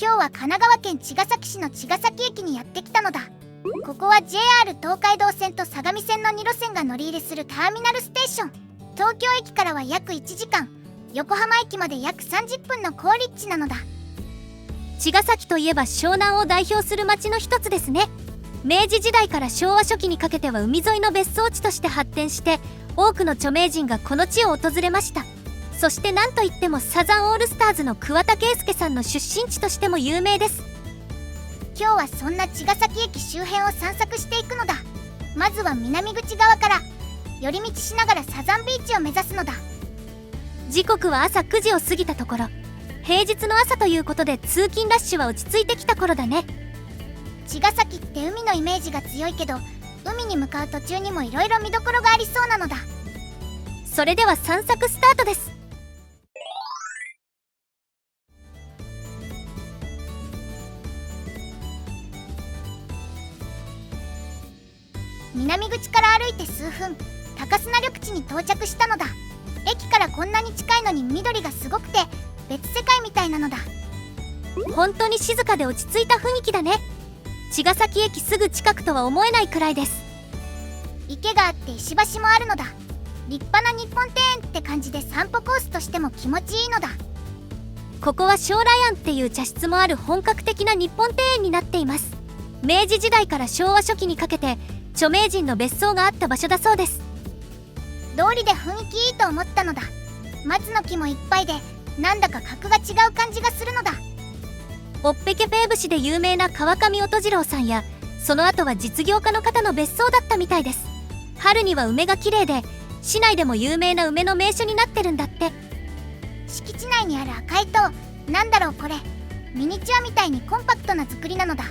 今日は神奈川県茅ヶ崎市の茅ヶ崎駅にやってきたのだ。ここは JR 東海道線と相模線の2路線が乗り入れするターミナルステーション。東京駅からは約1時間、横浜駅まで約30分の好立地なのだ。茅ヶ崎といえば湘南を代表する町の一つですね。明治時代から昭和初期にかけては海沿いの別荘地として発展して、多くの著名人がこの地を訪れました。そしてなんといってもサザンオールスターズの桑田佳祐さんの出身地としても有名です。今日はそんな茅ヶ崎駅周辺を散策していくのだ。まずは南口側から寄り道しながらサザンビーチを目指すのだ。時刻は朝9時を過ぎたところ、平日の朝ということで通勤ラッシュは落ち着いてきた頃だね。茅ヶ崎って海のイメージが強いけど、海に向かう途中にもいろいろ見どころがありそうなのだ。それでは散策スタートです。南口から歩いて数分、高砂緑地に到着したのだ。駅からこんなに近いのに緑がすごくて別世界みたいなのだ。本当に静かで落ち着いた雰囲気だね。茅ヶ崎駅すぐ近くとは思えないくらいです。池があって石橋もあるのだ。立派な日本庭園って感じで散歩コースとしても気持ちいいのだ。ここは将来庵っていう茶室もある本格的な日本庭園になっています。明治時代から昭和初期にかけて著名人の別荘があった場所だそうです。通りで雰囲気いいと思ったのだ。松の木もいっぱいで、なんだか格が違う感じがするのだ。おっぺけペー節で有名な川上音次郎さんや、その後は実業家の方の別荘だったみたいです。春には梅が綺麗で、市内でも有名な梅の名所になってるんだって。敷地内にある赤い塔、なんだろうこれ。ミニチュアみたいにコンパクトな作りなのだ。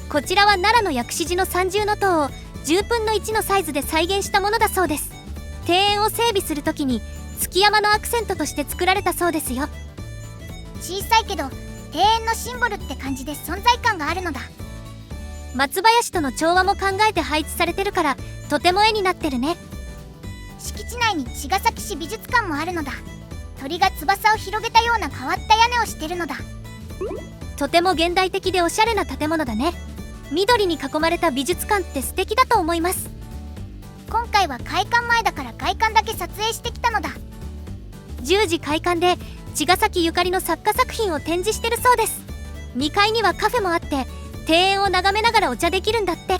こちらは奈良の薬師寺の三重塔を10分の1のサイズで再現したものだそうです。庭園を整備するときに築山のアクセントとして作られたそうですよ。小さいけど庭園のシンボルって感じで存在感があるのだ。松林との調和も考えて配置されてるから、とても絵になってるね。敷地内に茅ヶ崎市美術館もあるのだ。鳥が翼を広げたような変わった屋根をしてるのだ。とても現代的でおしゃれな建物だね。緑に囲まれた美術館って素敵だと思います。今回は開館前だから外観だけ撮影してきたのだ。10時開館で茅ヶ崎ゆかりの作家作品を展示してるそうです。2階にはカフェもあって、庭園を眺めながらお茶できるんだって。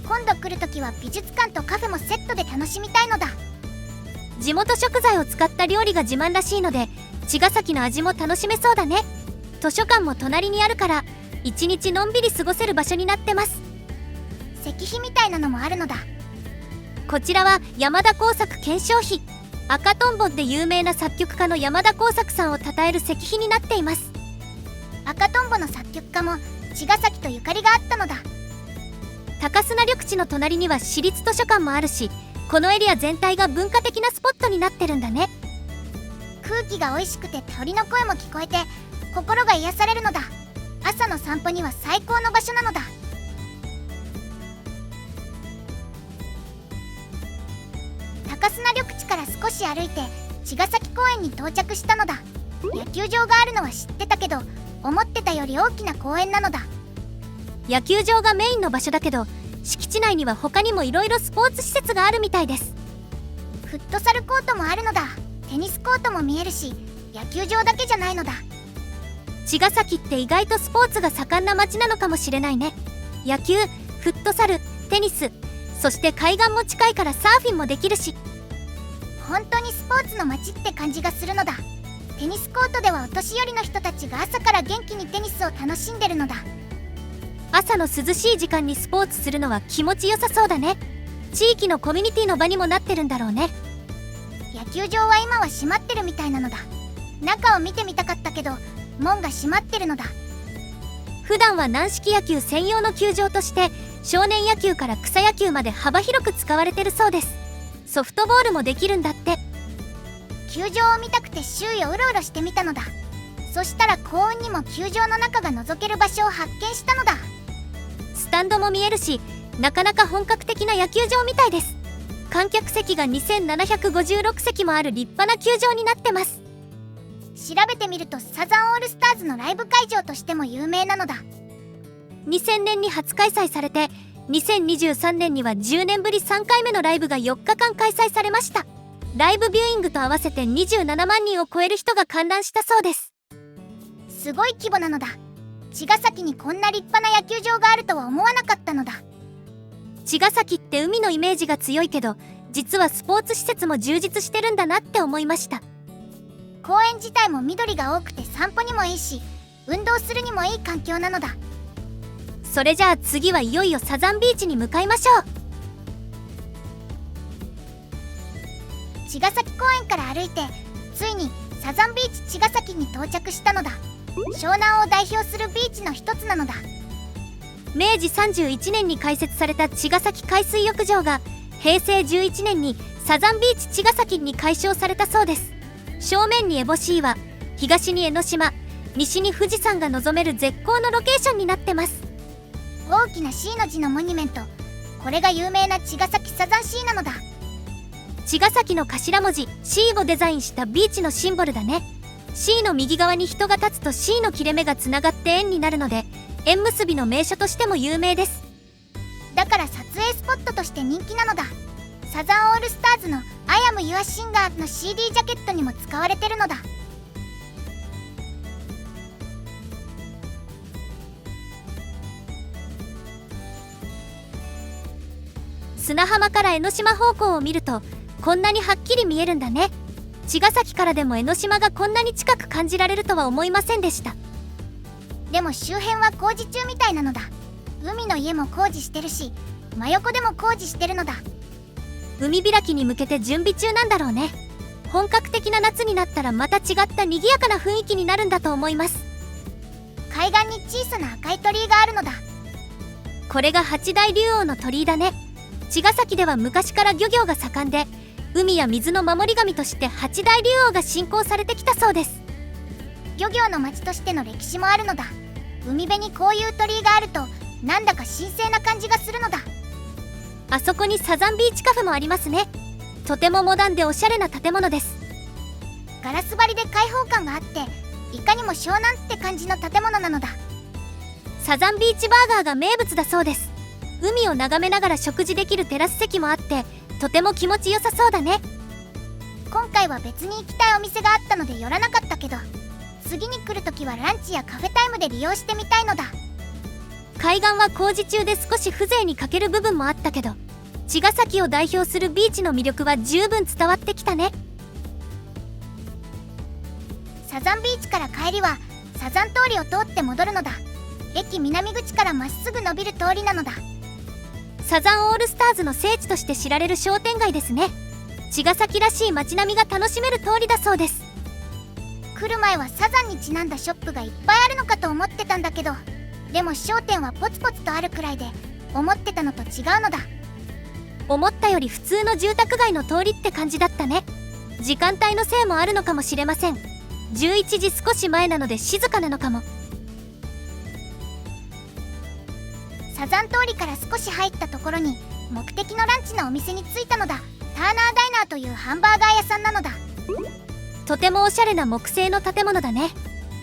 今度来るときは美術館とカフェもセットで楽しみたいのだ。地元食材を使った料理が自慢らしいので、茅ヶ崎の味も楽しめそうだね。図書館も隣にあるから一日のんびり過ごせる場所になってます。石碑みたいなのもあるのだ。こちらは山田耕作顕彰碑。赤とんぼで有名な作曲家の山田耕作さんを称える石碑になっています。赤とんぼの作曲家も茅ヶ崎とゆかりがあったのだ。高砂緑地の隣には市立図書館もあるし、このエリア全体が文化的なスポットになってるんだね。空気が美味しくて鳥の声も聞こえて心が癒されるのだ。朝の散歩には最高の場所なのだ。高砂緑地から少し歩いて茅ヶ崎公園に到着したのだ。野球場があるのは知ってたけど、思ってたより大きな公園なのだ。野球場がメインの場所だけど、敷地内には他にもいろいろスポーツ施設があるみたいです。フットサルコートもあるのだ。テニスコートも見えるし、野球場だけじゃないのだ。茅ヶ崎って意外とスポーツが盛んな街なのかもしれないね。野球、フットサル、テニス、そして海岸も近いからサーフィンもできるし、本当にスポーツの街って感じがするのだ。テニスコートではお年寄りの人たちが朝から元気にテニスを楽しんでるのだ。朝の涼しい時間にスポーツするのは気持ちよさそうだね。地域のコミュニティの場にもなってるんだろうね。野球場は今は閉まってるみたいなのだ。中を見てみたかったけど門が閉まってるのだ。普段は軟式野球専用の球場として少年野球から草野球まで幅広く使われてるそうです。ソフトボールもできるんだって。球場を見たくて周囲をうろうろしてみたのだ。そしたら幸運にも球場の中が覗ける場所を発見したのだ。スタンドも見えるし、なかなか本格的な野球場みたいです。観客席が2756席もある立派な球場になってます。調べてみるとサザンオールスターズのライブ会場としても有名なのだ。2000年に初開催されて、2023年には10年ぶり3回目のライブが4日間開催されました。ライブビューイングと合わせて27万人を超える人が観覧したそうです。すごい規模なのだ。茅ヶ崎にこんな立派な野球場があるとは思わなかったのだ。茅ヶ崎って海のイメージが強いけど、実はスポーツ施設も充実してるんだなって思いました。公園自体も緑が多くて散歩にもいいし、運動するにもいい環境なのだ。それじゃあ次はいよいよサザンビーチに向かいましょう。茅ヶ崎公園から歩いてついにサザンビーチ茅ヶ崎に到着したのだ。湘南を代表するビーチの一つなのだ。明治31年に開設された茅ヶ崎海水浴場が平成11年にサザンビーチ茅ヶ崎に改称されたそうです。正面にエボシーは、東に江ノ島、西に富士山が望める絶好のロケーションになってます。大きな C の字のモニュメント、これが有名な茅ヶ崎サザンシーなのだ。茅ヶ崎の頭文字 C をデザインしたビーチのシンボルだね。 C の右側に人が立つと C の切れ目がつながって円になるので、縁結びの名所としても有名です。だから撮影スポットとして人気なのだ。サザンオールスターズの「I am your singer」の CD ジャケットにも使われてるのだ。砂浜から江ノ島方向を見るとこんなにはっきり見えるんだね。茅ヶ崎からでも江ノ島がこんなに近く感じられるとは思いませんでした。でも周辺は工事中みたいなのだ。海の家も工事してるし、真横でも工事してるのだ。海開きに向けて準備中なんだろうね。本格的な夏になったらまた違った賑やかな雰囲気になるんだと思います。海岸に小さな赤い鳥居があるのだ。これが八大竜王の鳥居だね。茅ヶ崎では昔から漁業が盛んで、海や水の守り神として八大竜王が信仰されてきたそうです。漁業の町としての歴史もあるのだ。海辺にこういう鳥居があるとなんだか神聖な感じがするのだ。あそこにサザンビーチカフェもありますね。とてもモダンでおしゃれな建物です。ガラス張りで開放感があって、いかにも湘南って感じの建物なのだ。サザンビーチバーガーが名物だそうです。海を眺めながら食事できるテラス席もあって、とても気持ちよさそうだね。今回は別に行きたいお店があったので寄らなかったけど、次に来るときはランチやカフェタイムで利用してみたいのだ。海岸は工事中で少し風情に欠ける部分もあったけど、茅ヶ崎を代表するビーチの魅力は十分伝わってきたね。サザンビーチから帰りはサザン通りを通って戻るのだ。駅南口からまっすぐ伸びる通りなのだ。サザンオールスターズの聖地として知られる商店街ですね。茅ヶ崎らしい街並みが楽しめる通りだそうです。来る前はサザンにちなんだショップがいっぱいあるのかと思ってたんだけど、でも商店はポツポツとあるくらいで思ってたのと違うのだ。思ったより普通の住宅街の通りって感じだったね。時間帯のせいもあるのかもしれません。11時少し前なので静かなのかも。サザン通りから少し入ったところに目的のランチのお店に着いたのだ。ターナーダイナーというハンバーガー屋さんなのだ。とてもおしゃれな木製の建物だね。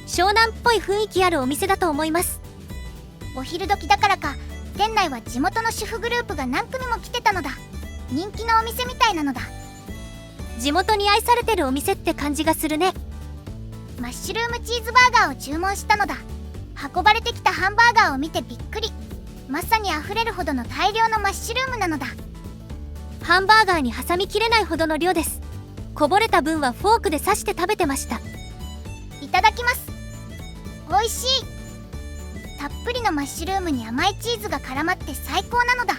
湘南っぽい雰囲気あるお店だと思います。お昼時だからか店内は地元の主婦グループが何組も来てたのだ。人気のお店みたいなのだ。地元に愛されてるお店って感じがするね。マッシュルームチーズバーガーを注文したのだ。運ばれてきたハンバーガーを見てびっくり。まさにあふれるほどの大量のマッシュルームなのだ。ハンバーガーに挟みきれないほどの量です。こぼれた分はフォークで刺して食べてました。いただきます。おいしい。たっぷりのマッシュルームに甘いチーズが絡まって最高なのだ。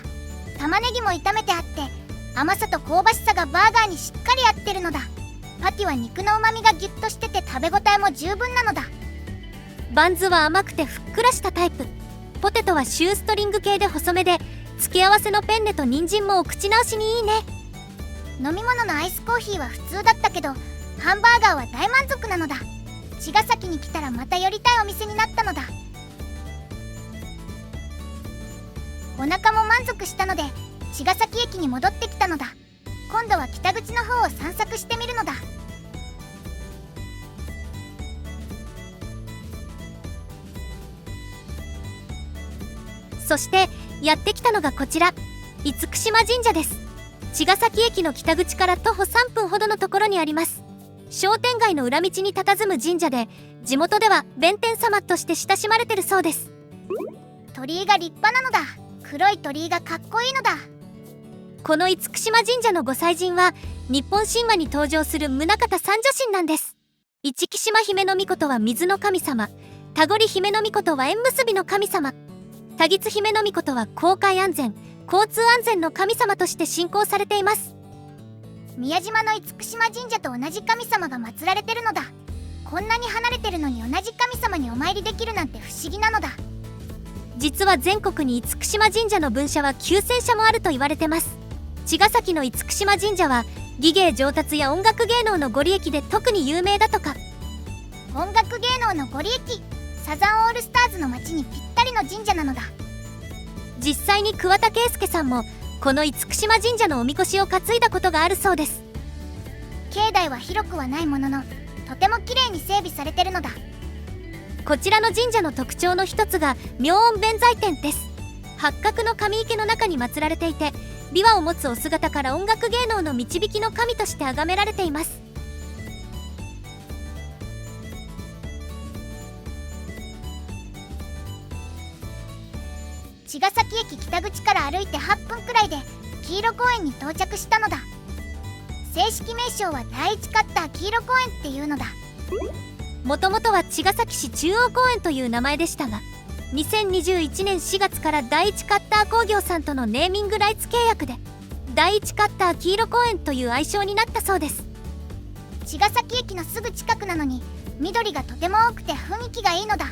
玉ねぎも炒めてあって甘さと香ばしさがバーガーにしっかり合ってるのだ。パティは肉のうまみがギュッとしてて食べ応えも十分なのだ。バンズは甘くてふっくらしたタイプ。ポテトはシューストリング系で細めで、付け合わせのペンネと人参もお口直しにいいね。飲み物のアイスコーヒーは普通だったけどハンバーガーは大満足なのだ。茅ヶ崎に来たらまた寄りたいお店になったのだ。お腹も満足したので茅ヶ崎駅に戻ってきたのだ。今度は北口の方を散策してみるのだ。そしてやってきたのがこちら、厳島神社です。茅ヶ崎駅の北口から徒歩3分ほどのところにあります。商店街の裏道に佇む神社で、地元では弁天様として親しまれてるそうです。鳥居が立派なのだ。黒い鳥居がかっこいいのだ。この厳島神社のご祭神は日本神話に登場する宗像三女神なんです。市来島姫命は水の神様、田堀姫命は縁結びの神様、田木姫命は航海安全、交通安全の神様として信仰されています。宮島の厳島神社と同じ神様が祀られてるのだ。こんなに離れてるのに同じ神様にお参りできるなんて不思議なのだ。実は全国に厳島神社の分社は9000社もあると言われてます。茅ヶ崎の厳島神社は技芸上達や音楽芸能のご利益で特に有名だとか。音楽芸能のご利益、サザンオールスターズの街にぴったりの神社なのだ。実際に桑田佳祐さんもこの厳島神社のおみこしを担いだことがあるそうです。境内は広くはないものの、とても綺麗に整備されてるのだ。こちらの神社の特徴の一つが妙音弁財天です。八角の神池の中に祀られていて、琵琶を持つお姿から音楽芸能の導きの神として崇められています。茅ヶ崎駅北口から歩いて8分くらいで黄色公園に到着したのだ。正式名称は第一カッター黄色公園っていうのだ。もともとは茅ヶ崎市中央公園という名前でしたが、2021年4月から第一カッター工業さんとのネーミングライツ契約で第一カッター黄色公園という愛称になったそうです。茅ヶ崎駅のすぐ近くなのに緑がとても多くて雰囲気がいいのだ。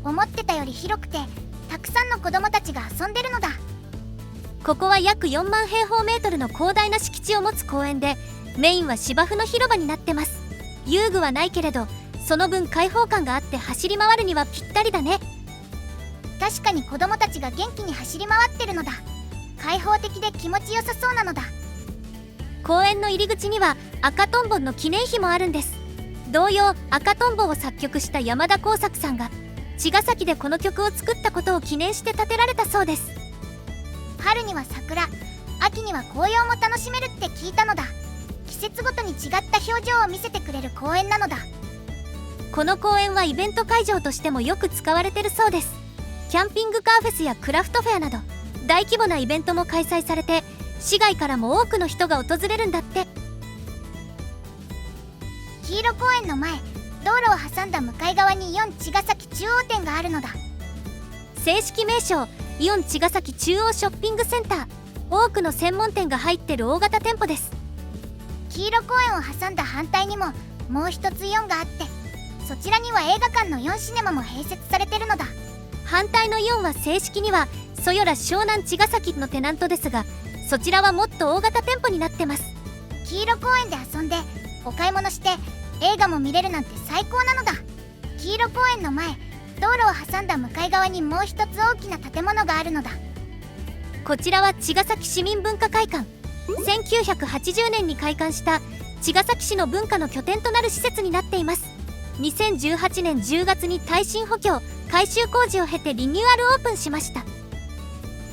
思ってたより広くてたくさんの子供たちが遊んでるのだ。ここは約4万平方メートルの広大な敷地を持つ公園で、メインは芝生の広場になってます。遊具はないけれどその分開放感があって走り回るにはぴったりだね。確かに子供たちが元気に走り回ってるのだ。開放的で気持ちよさそうなのだ。公園の入り口には赤とんぼの記念碑もあるんです。同様赤とんぼを作曲した山田耕作さんが茅ヶ崎でこの曲を作ったことを記念して建てられたそうです。春には桜、秋には紅葉も楽しめるって聞いたのだ。季節ごとに違った表情を見せてくれる公園なのだ。この公園はイベント会場としてもよく使われてるそうです。キャンピングカーフェスやクラフトフェアなど大規模なイベントも開催されて、市外からも多くの人が訪れるんだって。黄色公園の前、道路を挟んだ向かい側にイオン茅ヶ崎中央店があるのだ。正式名称イオン茅ヶ崎中央ショッピングセンター。多くの専門店が入ってる大型店舗です。黄色公園を挟んだ反対にももう一つイオンがあって、そちらには映画館のイオンシネマも併設されてるのだ。反対のイオンは正式にはそよら湘南茅ヶ崎のテナントですが、そちらはもっと大型店舗になってます。黄色公園で遊んでお買い物して映画も見れるなんて最高なのだ。黄色公園の前、道路を挟んだ向かい側にもう一つ大きな建物があるのだ。こちらは茅ヶ崎市民文化会館。1980年に開館した茅ヶ崎市の文化の拠点となる施設になっています。2018年10月に耐震補強改修工事を経てリニューアルオープンしました。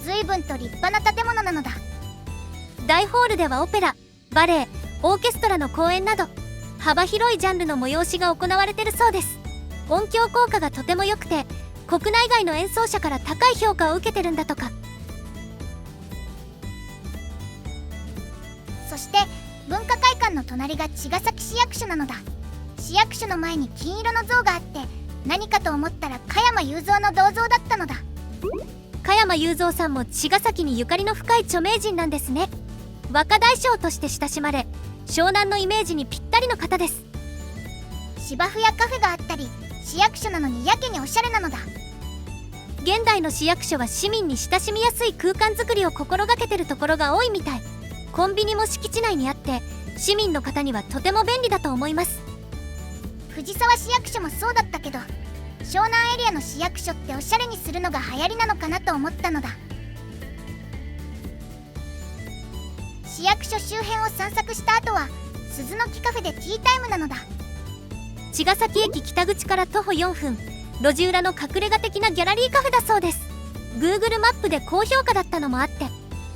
随分と立派な建物なのだ。大ホールではオペラ、バレエ、オーケストラの公演など幅広いジャンルの催しが行われてるそうです。音響効果がとても良くて、国内外の演奏者から高い評価を受けてるんだとか。そして文化会館の隣が茅ヶ崎市役所なのだ。市役所の前に金色の像があって、何かと思ったら加山雄三の銅像だったのだ。加山雄三さんも茅ヶ崎にゆかりの深い著名人なんですね。若大将として親しまれ、湘南のイメージにぴったりの方です。芝生やカフェがあったり、市役所なのにやけにおしゃれなのだ。現代の市役所は市民に親しみやすい空間づくりを心がけてるところが多いみたい。コンビニも敷地内にあって、市民の方にはとても便利だと思います。藤沢市役所もそうだったけど、湘南エリアの市役所っておしゃれにするのが流行りなのかなと思ったのだ。市役所周辺を散策した後は鈴の木カフェでティータイムなのだ。茅ヶ崎駅北口から徒歩4分、路地裏の隠れ家的なギャラリーカフェだそうです。Google マップで高評価だったのもあって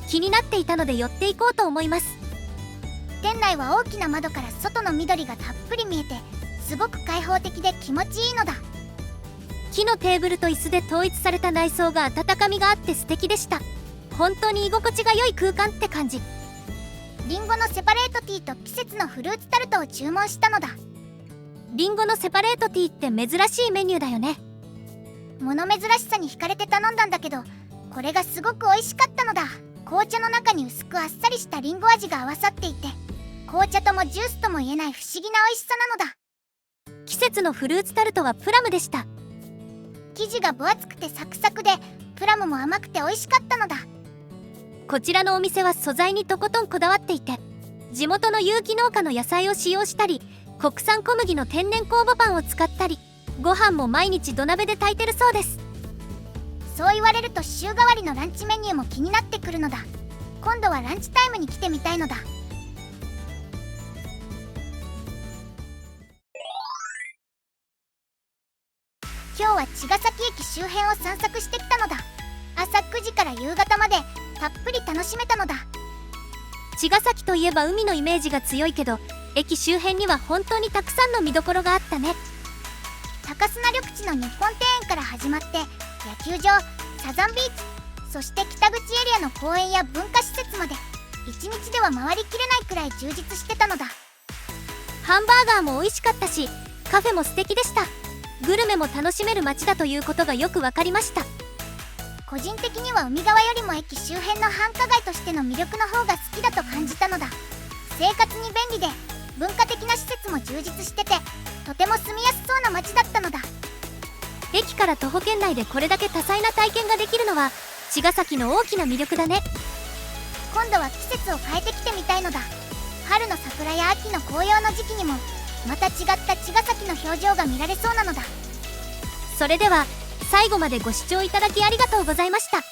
気になっていたので寄っていこうと思います。店内は大きな窓から外の緑がたっぷり見えて、すごく開放的で気持ちいいのだ。木のテーブルと椅子で統一された内装が温かみがあって素敵でした。本当に居心地が良い空間って感じ。リンゴのセパレートティーと季節のフルーツタルトを注文したのだ。リンゴのセパレートティーって珍しいメニューだよね。物珍しさに惹かれて頼んだんだけど、これがすごく美味しかったのだ。紅茶の中に薄くあっさりしたリンゴ味が合わさっていて、紅茶ともジュースとも言えない不思議な美味しさなのだ。季節のフルーツタルトはプラムでした。生地が分厚くてサクサクで、プラムも甘くて美味しかったのだ。こちらのお店は素材にとことんこだわっていて、地元の有機農家の野菜を使用したり、国産小麦の天然酵母パンを使ったり、ご飯も毎日土鍋で炊いてるそうです。そう言われると週替わりのランチメニューも気になってくるのだ。今度はランチタイムに来てみたいのだ。今日は茅ヶ崎駅周辺を散策してきたのだ。朝9時から夕方までたっぷり楽しめたのだ。茅ヶ崎といえば海のイメージが強いけど、駅周辺には本当にたくさんの見どころがあったね。高砂緑地の日本庭園から始まって、野球場、サザンビーチ、そして北口エリアの公園や文化施設まで、一日では回りきれないくらい充実してたのだ。ハンバーガーも美味しかったし、カフェも素敵でした。グルメも楽しめる街だということがよく分かりました。個人的には海側よりも駅周辺の繁華街としての魅力の方が好きだと感じたのだ。生活に便利で文化的な施設も充実してて、とても住みやすそうな街だったのだ。駅から徒歩圏内でこれだけ多彩な体験ができるのは茅ヶ崎の大きな魅力だね。今度は季節を変えてきてみたいのだ。春の桜や秋の紅葉の時期にもまた違った茅ヶ崎の表情が見られそうなのだ。それでは最後までご視聴いただきありがとうございました。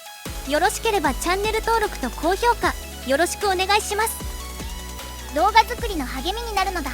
よろしければチャンネル登録と高評価よろしくお願いします。動画作りの励みになるのだ。